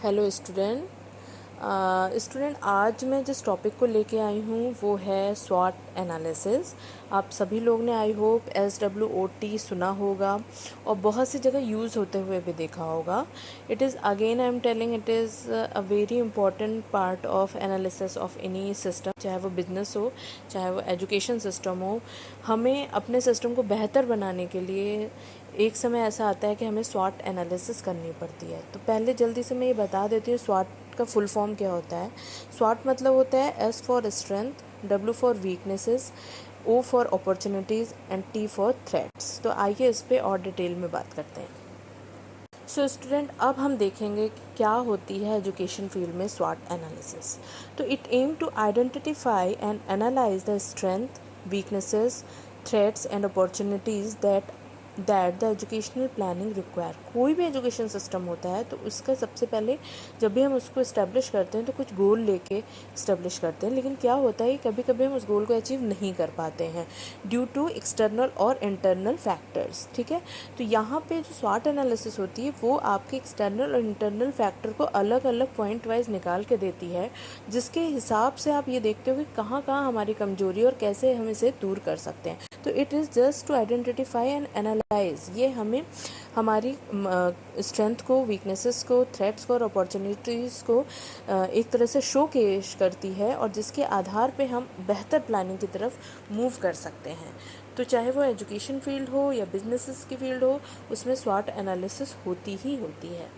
Hello student आज मैं जिस टॉपिक को लेके आई हूँ वो है स्वॉट एनालिसिस। आप सभी लोग ने आई होप SWOT सुना होगा और बहुत सी जगह यूज़ होते हुए भी देखा होगा। It is again I am telling it is a very important part of analysis of any system, चाहे वो बिजनेस हो चाहे वो एजुकेशन सिस्टम हो। हमें अपने सिस्टम को बेहतर बनाने के लिए एक समय ऐसा आता है कि हमें स्वॉट एनालिसिस करनी पड़ती है। तो पहले जल्दी से मैं ये बता देती हूँ स्वॉट का फुल फॉर्म क्या होता है। स्वॉट मतलब होता है S for strength, W for weaknesses, O for opportunities and T for threats. तो आइए इस पे और डिटेल में बात करते हैं। सो स्टूडेंट अब हम देखेंगे कि क्या होती है एजुकेशन फील्ड में स्वॉट एनालिसिस। तो it aim to identify and analyse the strength, weaknesses, threats and opportunities that the educational planning require. कोई भी एजुकेशन सिस्टम होता है तो उसका सबसे पहले जब भी हम उसको इस्टेब्लिश करते हैं तो कुछ गोल लेके इस्टेब्लिश करते हैं, लेकिन क्या होता है कभी कभी हम उस गोल को अचीव नहीं कर पाते हैं ड्यू टू एक्सटर्नल और इंटरनल फैक्टर्स। ठीक है, तो यहाँ पे जो स्वॉट एनालिसिस होती है वो आपके एक्सटर्नल और इंटरनल फैक्टर को अलग अलग पॉइंट वाइज निकाल के देती है, जिसके हिसाब से आप ये देखते हो कि कहाँ कहाँ हमारी कमजोरी और कैसे हम इसे दूर कर सकते हैं। तो it is just to identify and analyse. ये हमें हमारी स्ट्रेंथ को, वीकनेसेस को, थ्रेट्स को और अपॉर्चुनिटीज़ को एक तरह से शोकेस करती है और जिसके आधार पे हम बेहतर प्लानिंग की तरफ मूव कर सकते हैं। तो चाहे वो एजुकेशन फील्ड हो या बिजनेसेस की फील्ड हो, उसमें स्वॉट एनालिसिस होती ही होती है।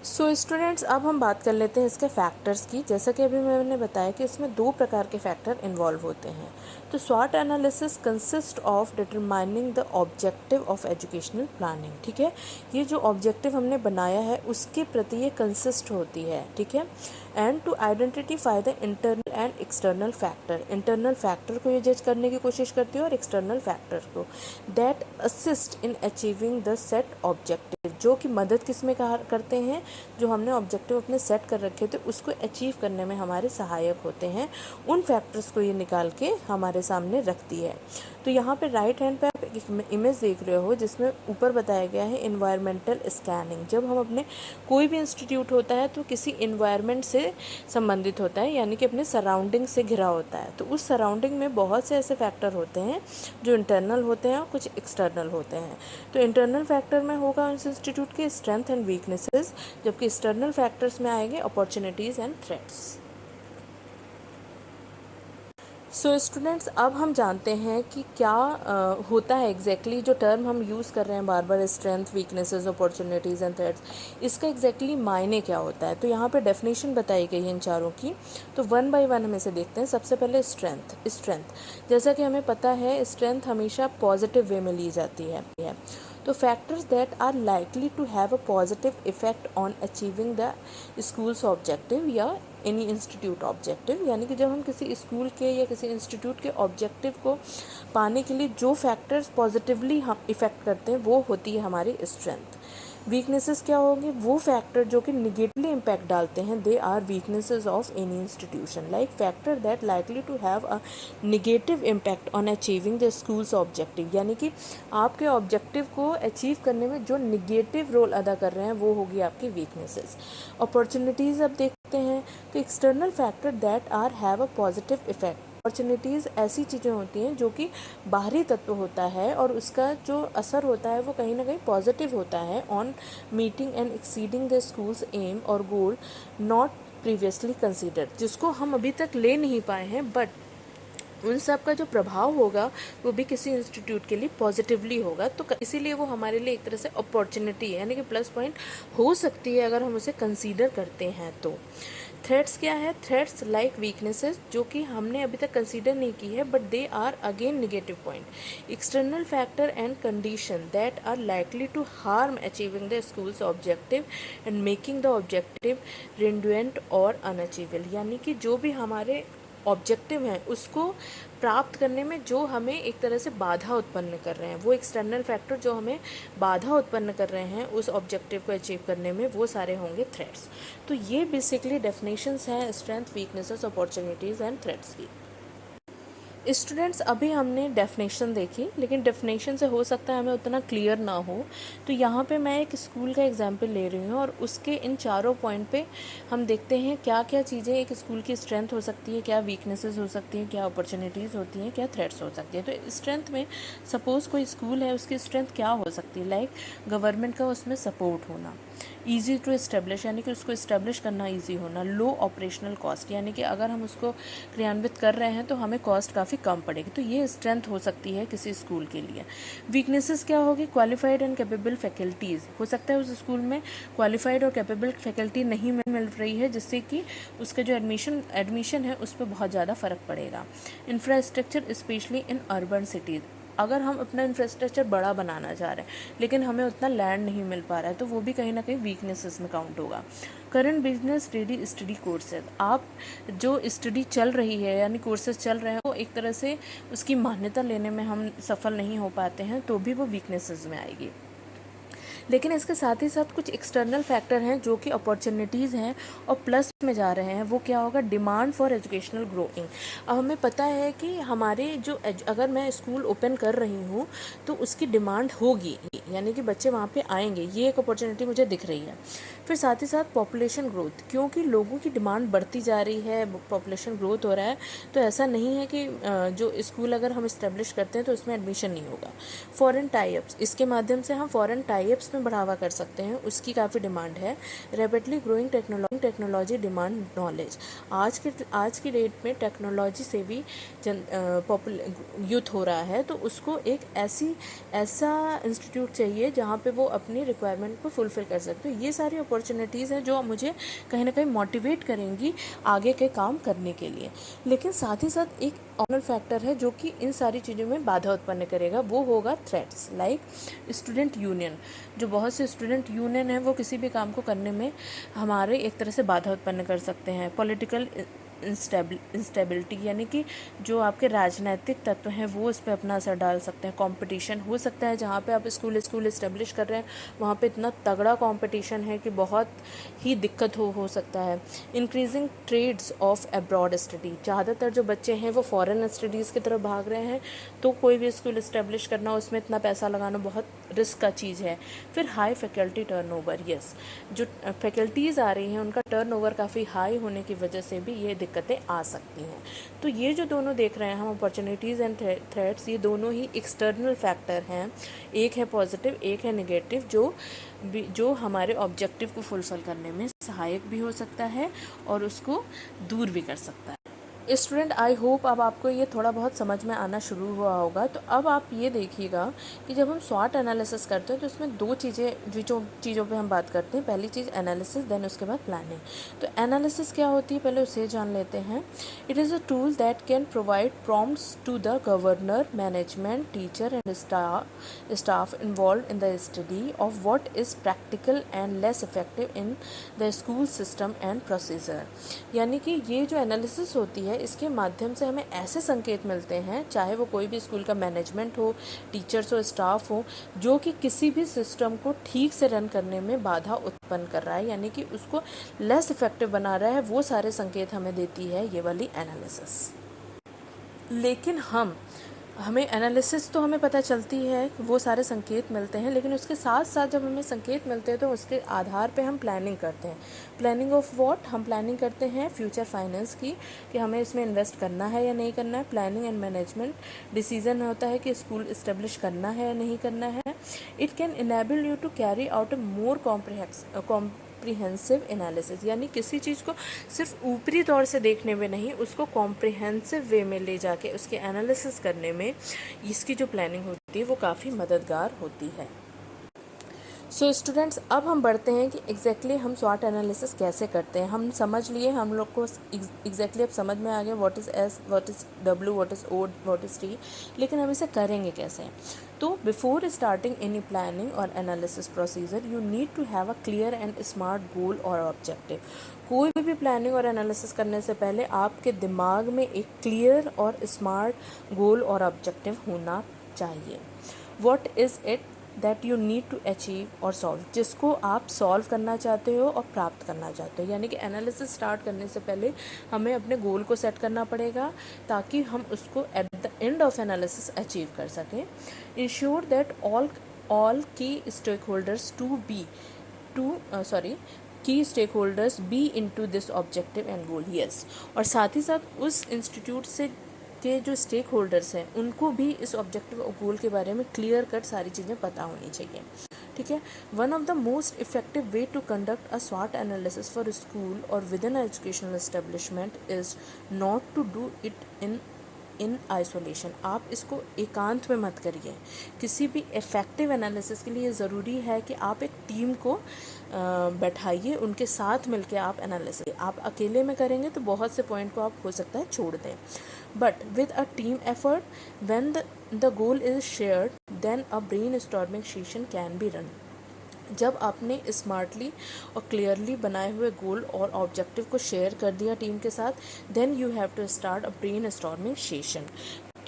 सो स्टूडेंट्स अब हम बात कर लेते हैं इसके फैक्टर्स की। जैसा कि अभी मैंने बताया कि इसमें दो प्रकार के फैक्टर इन्वॉल्व होते हैं। तो स्वॉट analysis consist of determining the objective of educational planning. ठीक है, ये जो ऑब्जेक्टिव हमने बनाया है उसके प्रति ये कंसिस्ट होती है। ठीक है, and to identify the internal and external factor. Internal factor को ये जज करने की कोशिश करती है और एक्सटर्नल फैक्टर को, that assist in achieving the set objective, जो कि मदद किस में करते हैं, जो हमने ऑब्जेक्टिव अपने सेट कर रखे थे उसको अचीव करने में हमारे सहायक होते हैं। उन फैक्टर्स को ये निकाल के हमारे सामने रखती है। तो यहाँ पे राइट हैंड पे आप एक इमेज देख रहे हो जिसमें ऊपर बताया गया है इन्वायरमेंटल स्कैनिंग। जब हम अपने कोई भी इंस्टीट्यूट होता है तो किसी इन्वायरमेंट से संबंधित होता है, यानी कि अपने सराउंडिंग से घिरा होता है। तो उस सराउंडिंग में बहुत से ऐसे फैक्टर होते हैं जो इंटरनल होते हैं और कुछ एक्सटर्नल होते हैं। तो इंटरनल फैक्टर में होगा उस इंस्टीट्यूट के स्ट्रेंथ एंड वीकनेसेस, जबकि एक्सटर्नल फैक्टर्स में आएंगे opportunities and threats. So students अब हम जानते हैं कि क्या होता है एग्जैक्टली जो टर्म हम यूज़ कर रहे हैं बार बार, strength, weaknesses, opportunities and threats, इसका एग्जैक्टली मायने क्या होता है। तो यहाँ पे डेफिनेशन बताई गई है इन चारों की। तो वन बाय वन हम इसे देखते हैं। सबसे पहले स्ट्रेंथ जैसा कि हमें पता है स्ट्रेंथ हमेशा पॉजिटिव वे में ली जाती है। तो factors that are likely to have a positive effect on achieving the school's objective या एनी इंस्टीट्यूट ऑब्जेक्टिव, यानी कि जब हम किसी स्कूल के या किसी इंस्टीट्यूट के ऑब्जेक्टिव को पाने के लिए जो फैक्टर्स पॉजिटिवली हम इफ़ेक्ट करते हैं वो होती है हमारी स्ट्रेंथ। वीकनेसेस क्या होंगे, वो फैक्टर जो कि निगेटिवली इम्पैक्ट डालते हैं, they are weaknesses of any institution, like factor that likely to have a negative impact on achieving the school's objective, यानी कि आपके ऑब्जेक्टिव को अचीव करने में जो निगेटिव रोल अदा कर रहे हैं वो होगी आपकी वीकनेसेस। अपॉर्चुनिटीज़ अब देखते हैं तो external factor that are have a positive effect. Opportunities ऐसी चीज़ें होती हैं जो कि बाहरी तत्व होता है और उसका जो असर होता है वो कहीं ना कहीं पॉजिटिव होता है on meeting and exceeding the school's aim और गोल नॉट प्रीवियसली कंसीडर्ड, जिसको हम अभी तक ले नहीं पाए हैं, बट उन सब का जो प्रभाव होगा वो भी किसी इंस्टीट्यूट के लिए पॉजिटिवली होगा। तो इसीलिए वो हमारे लिए एक तरह से अपॉर्चुनिटी है, यानी कि प्लस पॉइंट हो सकती है अगर हम उसे कंसीडर करते हैं तो। थ्रेट्स क्या है, थ्रेट्स लाइक वीकनेसेस जो कि हमने अभी तक कंसीडर नहीं की है but they are again negative point. External factor and condition that are likely to harm achieving the school's objective and making the objective redundant or unachievable, यानी कि जो भी हमारे ऑब्जेक्टिव है उसको प्राप्त करने में जो हमें एक तरह से बाधा उत्पन्न कर रहे हैं, वो एक्सटर्नल फैक्टर जो हमें बाधा उत्पन्न कर रहे हैं उस ऑब्जेक्टिव को अचीव करने में, वो सारे होंगे थ्रेट्स। तो ये बेसिकली डेफिनेशंस हैं strength, weaknesses, opportunities and threats की। स्टूडेंट्स, अभी हमने डेफिनेशन देखी, लेकिन डेफिनेशन से हो सकता है हमें उतना क्लियर ना हो, तो यहाँ पे मैं एक स्कूल का एग्जांपल ले रही हूँ और उसके इन चारों पॉइंट पे हम देखते हैं क्या क्या चीज़ें एक स्कूल की स्ट्रेंथ हो सकती है, क्या वीकनेसेस हो सकती हैं, क्या अपॉर्चुनिटीज़ होती हैं, क्या थ्रेट्स हो सकती है। तो स्ट्रेंथ में सपोज़ कोई स्कूल है, उसकी स्ट्रेंथ क्या हो सकती है, लाइक गवर्नमेंट का उसमें सपोर्ट होना, ईजी टू इस्टेब्लिश यानी कि उसको इस्टेब्लिश करना ईजी होना, लो ऑपरेशनल कॉस्ट यानी कि अगर हम उसको क्रियान्वित कर रहे हैं तो हमें कॉस्ट काफ़ी कम पड़ेगी, तो ये स्ट्रेंथ हो सकती है किसी स्कूल के लिए। वीकनेसेस क्या होगी, क्वालिफाइड एंड कैपेबल फैकल्टीज़, हो सकता है उस स्कूल में क्वालिफाइड और कैपेबल फैकल्टी नहीं मिल रही है, जिससे कि उसका जो एडमिशन है उस पर बहुत ज़्यादा फ़र्क पड़ेगा। Infrastructure specially in urban cities, अगर हम अपना इंफ्रास्ट्रक्चर बड़ा बनाना चाह रहे हैं लेकिन हमें उतना लैंड नहीं मिल पा रहा है, तो वो भी कहीं ना कहीं वीकनेसेस में काउंट होगा। Current business ready steady courses, आप जो स्टडी चल रही है यानी कोर्सेज चल रहे हैं वो एक तरह से उसकी मान्यता लेने में हम सफल नहीं हो पाते हैं, तो भी वो वीकनेसेस में आएगी। लेकिन इसके साथ ही साथ कुछ एक्सटर्नल फैक्टर हैं जो कि अपॉर्चुनिटीज़ हैं और प्लस में जा रहे हैं। वो क्या होगा, डिमांड फॉर एजुकेशनल ग्रोइंग। अब हमें पता है कि हमारे जो अगर मैं स्कूल ओपन कर रही हूँ तो उसकी डिमांड होगी, यानी कि बच्चे वहाँ पे आएंगे, ये एक अपॉर्चुनिटी मुझे दिख रही है। फिर साथ ही साथ पॉपुलेशन ग्रोथ, क्योंकि लोगों की डिमांड बढ़ती जा रही है, पॉपुलेशन ग्रोथ हो रहा है, तो ऐसा नहीं है कि जो स्कूल अगर हम इस्टेब्लिश करते हैं तो उसमें एडमिशन नहीं होगा। फॉरेन टाइप्स, इसके माध्यम से हम फॉरेन टाइप्स में बढ़ावा कर सकते हैं, उसकी काफ़ी डिमांड है। Rapidly growing technology demand knowledge, आज की डेट में टेक्नोलॉजी से भी यूथ हो रहा है, तो उसको एक ऐसा इंस्टीट्यूट चाहिए जहाँ पे वो अपनी रिक्वायरमेंट को फुलफ़िल कर सकते हो। ये सारी अपॉर्चुनिटीज़ हैं जो मुझे कहीं ना कहीं मोटिवेट करेंगी आगे के काम करने के लिए। लेकिन साथ ही साथ एक ऑनल फैक्टर है जो कि इन सारी चीज़ों में बाधा उत्पन्न करेगा, वो होगा थ्रेट्स, लाइक स्टूडेंट यूनियन। जो बहुत से स्टूडेंट यूनियन है वो किसी भी काम को करने में हमारे एक तरह से बाधा उत्पन्न कर सकते हैं। पॉलिटिकल इंस्टेबिलिटी, यानी कि जो आपके राजनीतिक तत्व हैं वो उस पर अपना असर डाल सकते हैं। कंपटीशन हो सकता है, जहाँ पे आप स्कूल इस्टेब्लिश कर रहे हैं वहाँ पे इतना तगड़ा कंपटीशन है कि बहुत ही दिक्कत हो सकता है। Increasing trades of abroad study, ज़्यादातर जो बच्चे हैं वो फॉरेन स्टडीज़ की तरफ भाग रहे हैं, तो कोई भी स्कूल इस्टेब्लिश करना, उसमें इतना पैसा लगाना बहुत रिस्क का चीज़ है। फिर हाई फैकल्टी टर्नओवर, यस, जो फैकल्टीज़ आ रही हैं उनका टर्नओवर काफ़ी हाई होने की वजह से भी ये दिक्कतें आ सकती हैं। तो ये जो दोनों देख रहे हैं हम, अपॉर्चुनिटीज़ एंड थ्रेट्स, ये दोनों ही एक्सटर्नल फैक्टर हैं। एक है पॉजिटिव, एक है नेगेटिव, जो हमारे ऑब्जेक्टिव को फुलफिल करने में सहायक भी हो सकता है और उसको दूर भी कर सकता है। स्टूडेंट, आई होप अब आपको ये थोड़ा बहुत समझ में आना शुरू हुआ होगा। तो अब आप ये देखिएगा कि जब हम स्वॉट एनालिसिस करते हैं तो इसमें दो चीज़ों पे हम बात करते हैं। पहली चीज़ एनालिसिस, देन उसके बाद प्लानिंग। तो एनालिसिस क्या होती है, पहले उसे जान लेते हैं। It is a tool that can provide prompts to the governor, management, teacher and staff involved in the study of what is practical and less effective in the school system and procedure। यानी कि ये जो analysis होती है इसके माध्यम से हमें ऐसे संकेत मिलते हैं, चाहे वो कोई भी स्कूल का मैनेजमेंट हो, टीचर्स हो, स्टाफ हो, जो कि किसी भी सिस्टम को ठीक से रन करने में बाधा उत्पन्न कर रहा है, यानी कि उसको लेस इफेक्टिव बना रहा है, वो सारे संकेत हमें देती है ये वाली एनालिसिस। लेकिन हमें एनालिसिस तो हमें पता चलती है, वो सारे संकेत मिलते हैं, लेकिन उसके साथ साथ जब हमें संकेत मिलते हैं तो उसके आधार पे हम प्लानिंग करते हैं। प्लानिंग ऑफ व्हाट, हम प्लानिंग करते हैं फ्यूचर फाइनेंस की, कि हमें इसमें इन्वेस्ट करना है या नहीं करना है। प्लानिंग एंड मैनेजमेंट डिसीजन होता है कि स्कूल इस्टेब्लिश करना है या नहीं करना है। It can enable you to carry out a more comprehensive analysis, यानी किसी चीज़ को सिर्फ ऊपरी तौर से देखने में नहीं, उसको कॉम्प्रिहेंसिव वे में ले जाके उसके एनालिसिस करने में इसकी जो प्लानिंग होती है वो काफ़ी मददगार होती है। सो स्टूडेंट्स, अब हम बढ़ते हैं कि एग्जैक्टली हम स्वॉट एनालिसिस कैसे करते हैं। हम समझ लिए, हम लोग को एग्जैक्टली अब समझ में आ गया what is S, what is W, what is O, what is T, लेकिन हम इसे करेंगे कैसे। तो बिफोर स्टार्टिंग एनी प्लानिंग और analysis procedure you need to have a clear and smart goal और ऑब्जेक्टिव। कोई भी प्लानिंग और एनालिसिस करने से पहले आपके दिमाग में एक क्लियर और स्मार्ट गोल और ऑब्जेक्टिव होना चाहिए। What is it, that you need to achieve और सॉल्व, जिसको आप सॉल्व करना चाहते हो और प्राप्त करना चाहते हो। यानी कि एनालिसिस स्टार्ट करने से पहले हमें अपने गोल को सेट करना पड़ेगा ताकि हम उसको at the end of analysis achieve कर सकें। Ensure that all key stakeholders key stakeholders be into this objective and goal. Yes, और साथ ही साथ उस इंस्टीट्यूट से के जो स्टेक होल्डर्स हैं उनको भी इस ऑब्जेक्टिव और गोल के बारे में क्लियर कट सारी चीज़ें पता होनी चाहिए। ठीक है। One of the most effective way to conduct a स्वॉट analysis for school or within educational establishment is not to do it in isolation. आप इसको एकांत में मत करिए। किसी भी इफ़ेक्टिव एनालिसिस के लिए ज़रूरी है कि आप एक टीम को बैठाइए, उनके साथ मिलकर आप एनालिसिस। आप अकेले में करेंगे तो बहुत से पॉइंट को आप हो सकता है छोड़ दें, but with a team effort when the goal is shared then a brainstorming session can be run. जब आपने स्मार्टली और क्लियरली बनाए हुए गोल और ऑब्जेक्टिव को शेयर कर दिया टीम के साथ, then you have to start a brainstorming session.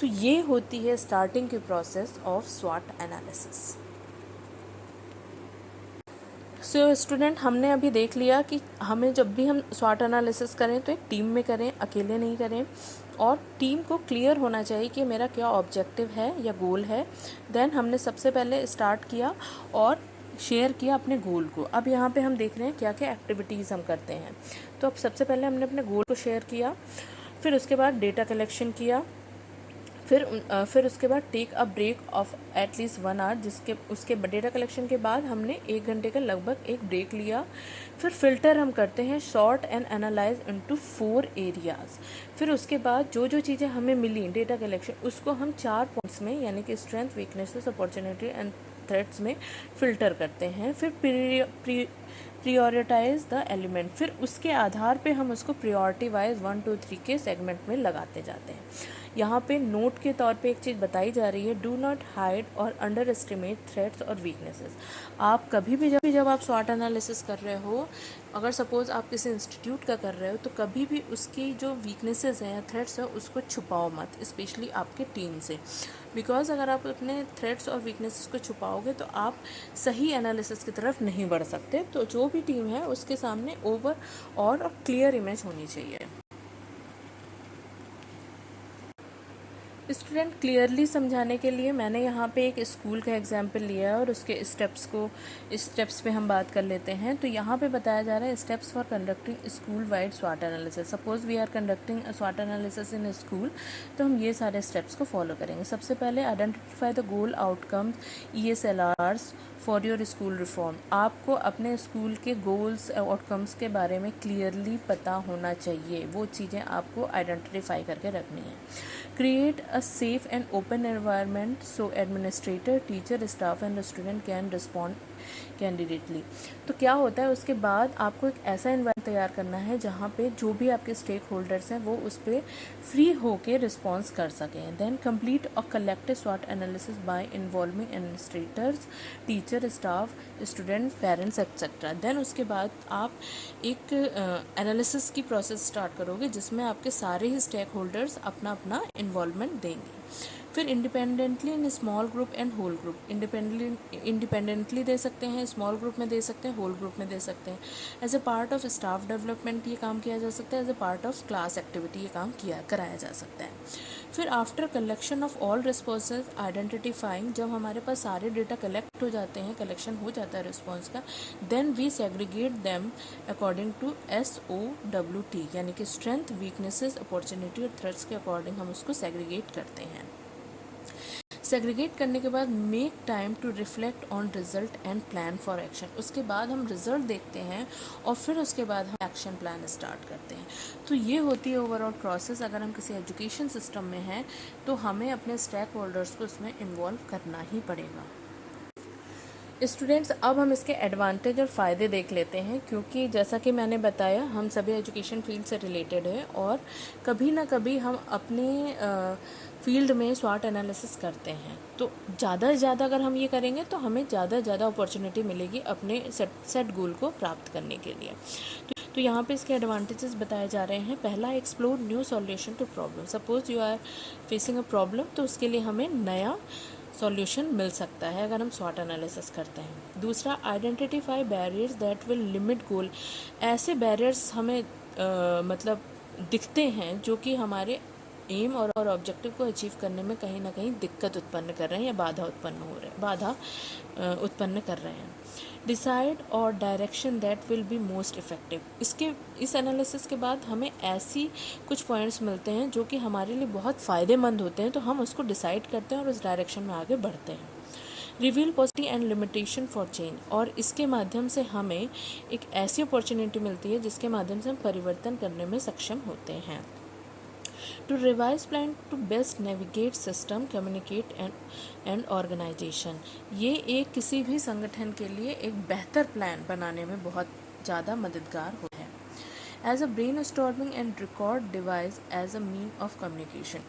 तो ये होती है स्टार्टिंग की प्रोसेस ऑफ स्वॉट एनालिसिस। सो स्टूडेंट, हमने अभी देख लिया कि हमें जब भी हम स्वॉट एनालिसिस करें तो एक टीम में करें, अकेले नहीं करें, और टीम को क्लियर होना चाहिए कि मेरा क्या ऑब्जेक्टिव है या गोल है। देन हमने सबसे पहले स्टार्ट किया और शेयर किया अपने गोल को। अब यहाँ पे हम देख रहे हैं क्या क्या एक्टिविटीज़ हम करते हैं। तो अब सबसे पहले हमने अपने गोल को शेयर किया, फिर उसके बाद डेटा कलेक्शन किया, फिर उसके बाद take a break of at least 1 hour, जिसके उसके डेटा कलेक्शन के बाद हमने 1 घंटे का लगभग एक ब्रेक लिया। फिर फिल्टर हम करते हैं, sort and analyse into 4 areas. फिर उसके बाद जो जो चीज़ें हमें मिली डेटा कलेक्शन, उसको हम 4 पॉइंट्स में, यानी कि strength, weaknesses, opportunity and threats में फ़िल्टर करते हैं। फिर प्रियोरिटाइज द एलिमेंट, फिर उसके आधार पे हम उसको प्रियोरिटी वाइज 1 2 3 के सेगमेंट में लगाते जाते हैं। यहाँ पे नोट के तौर पे एक चीज़ बताई जा रही है, डू नॉट हाइड और अंडर एस्टिमेट थ्रेट्स और वीकनेसेस। आप कभी भी जब आप स्वॉट एनालिसिस कर रहे हो, अगर सपोज़ आप किसी इंस्टीट्यूट का कर रहे हो, तो कभी भी उसकी जो वीकनेसेस हैं या थ्रेट्स हैं उसको छुपाओ मत, स्पेशली आपके टीम से। बिकॉज अगर आप अपने थ्रेट्स और वीकनेसेस को छुपाओगे तो आप सही एनालिसिस की तरफ नहीं बढ़ सकते। तो जो भी टीम है उसके सामने ओवर और क्लियर इमेज होनी चाहिए। स्टूडेंट, क्लियरली समझाने के लिए मैंने यहाँ पे एक स्कूल का एग्जाम्पल लिया है और उसके स्टेप्स पे हम बात कर लेते हैं। तो यहाँ पे बताया जा रहा है steps for conducting school wide स्वॉट analysis. Suppose we are conducting a स्वॉट एनालिसिस इन स्कूल, तो हम ये सारे स्टेप्स को फॉलो करेंगे। सबसे पहले identify the goal outcomes ESLRs for your school reform. आपको अपने स्कूल के गोल्स आउटकम्स के बारे में क्लियरली पता होना चाहिए, वो चीज़ें आपको आइडेंटिफाई करके रखनी है। Create a safe and open environment so administrator, teacher, staff and student can respond candidly. तो क्या होता है, उसके बाद आपको एक ऐसा एनवायरनमेंट तैयार करना है जहाँ पे जो भी आपके स्टेक होल्डर्स हैं वो उस पर फ्री होके रिस्पॉन्स कर सकें। देन कंप्लीट अ कलेक्टिव स्वॉट analysis by involving administrators, teacher, staff, student, parents etcetera. Then उसके बाद आप एक एनालिसिस की प्रोसेस स्टार्ट करोगे जिसमें आपके सारे ही स्टेक होल्डर्स अपना अपना इन्वॉल्वमेंट देंगे। फिर independently in small group and whole group, independently दे सकते हैं, स्मॉल ग्रुप में दे सकते हैं, होल ग्रुप में दे सकते हैं। As a part of staff development ये काम किया जा सकता है, as a part of class activity ये काम कराया जा सकता है। फिर after collection of all responses identifying, जब हमारे पास सारे डेटा कलेक्ट हो जाते हैं, कलेक्शन हो जाता है रिस्पॉन्स का, then we segregate them according to SOWT, यानी कि स्ट्रेंथ, वीकनेसेस, अपॉर्चुनिटी और थ्रेट्स के अकॉर्डिंग हम उसको सेग्रीगेट करते हैं। सेग्रीगेट करने के बाद make time to reflect on result and plan for action. उसके बाद हम रिजल्ट देखते हैं और फिर उसके बाद हम एक्शन प्लान स्टार्ट करते हैं। तो ये होती है ओवरऑल प्रोसेस। अगर हम किसी एजुकेशन सिस्टम में हैं तो हमें अपने स्टेक होल्डर्स को इसमें इन्वॉल्व करना ही पड़ेगा। स्टूडेंट्स, अब हम इसके एडवांटेज और फ़ायदे देख लेते हैं, क्योंकि जैसा कि मैंने बताया हम सभी एजुकेशन फील्ड से रिलेटेड है और कभी ना कभी हम अपने फील्ड में स्वॉट एनालिसिस करते हैं। तो ज़्यादा से ज़्यादा अगर हम ये करेंगे तो हमें ज़्यादा से ज़्यादा अपॉर्चुनिटी मिलेगी अपने सेट गोल को प्राप्त करने के लिए। तो यहाँ पे इसके एडवांटेजेस बताए जा रहे हैं। पहला, explore new solution to problem. Suppose you are facing a problem, तो उसके लिए हमें नया सॉल्यूशन मिल सकता है अगर हम स्वॉट एनालिसिस करते हैं। दूसरा, identify barriers that will limit goal. ऐसे बैरियर्स हमें मतलब दिखते हैं जो कि हमारे एम और ऑब्जेक्टिव को अचीव करने में कहीं ना कहीं दिक्कत उत्पन्न कर रहे हैं या बाधा उत्पन्न कर रहे हैं। डिसाइड और direction that will be most effective. इस एनालिसिस के बाद हमें ऐसी कुछ पॉइंट्स मिलते हैं जो कि हमारे लिए बहुत फ़ायदेमंद होते हैं, तो हम उसको डिसाइड करते हैं और उस डायरेक्शन में आगे बढ़ते हैं। Reveal possibility and limitation for change, और इसके माध्यम से हमें एक ऐसी अपॉर्चुनिटी मिलती है जिसके माध्यम से हम परिवर्तन करने में सक्षम होते हैं। To revise plan to best navigate system communicate and organisation. ये एक किसी भी संगठन के लिए एक बेहतर प्लान बनाने में बहुत ज़्यादा मददगार होता है। As a brainstorming and record device as a mean of communication.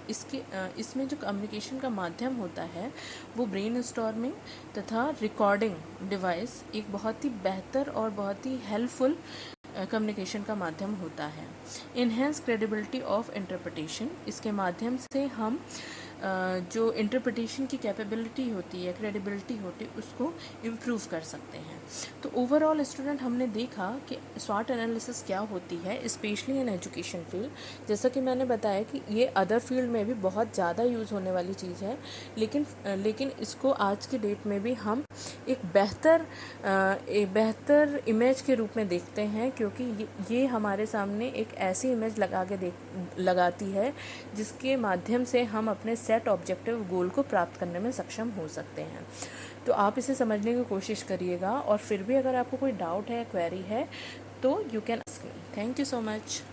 इसमें जो कम्युनिकेशन का माध्यम होता है वो ब्रेन स्टॉर्मिंग तथा रिकॉर्डिंग डिवाइस एक बहुत ही बेहतर और बहुत ही हेल्पफुल कम्युनिकेशन का माध्यम होता है। इन्हेंस क्रेडिबिलिटी ऑफ इंटरप्रिटेशन, इसके माध्यम से हम जो इंटरप्रिटेशन की कैपेबिलिटी होती है, क्रेडिबिलिटी होती है, उसको इम्प्रूव कर सकते हैं। तो ओवरऑल स्टूडेंट, हमने देखा कि स्वॉट एनालिसिस क्या होती है, स्पेशली इन एजुकेशन फील्ड। जैसा कि मैंने बताया कि ये अदर फील्ड में भी बहुत ज़्यादा यूज़ होने वाली चीज़ है, लेकिन इसको आज की डेट में भी हम एक बेहतर इमेज के रूप में देखते हैं, क्योंकि ये हमारे सामने एक ऐसी इमेज लगाती है जिसके माध्यम से हम अपने सेट ऑब्जेक्टिव गोल को प्राप्त करने में सक्षम हो सकते हैं। तो आप इसे समझने की कोशिश करिएगा, और फिर भी अगर आपको कोई डाउट है, क्वेरी है, तो you can ask me. Thank you so much.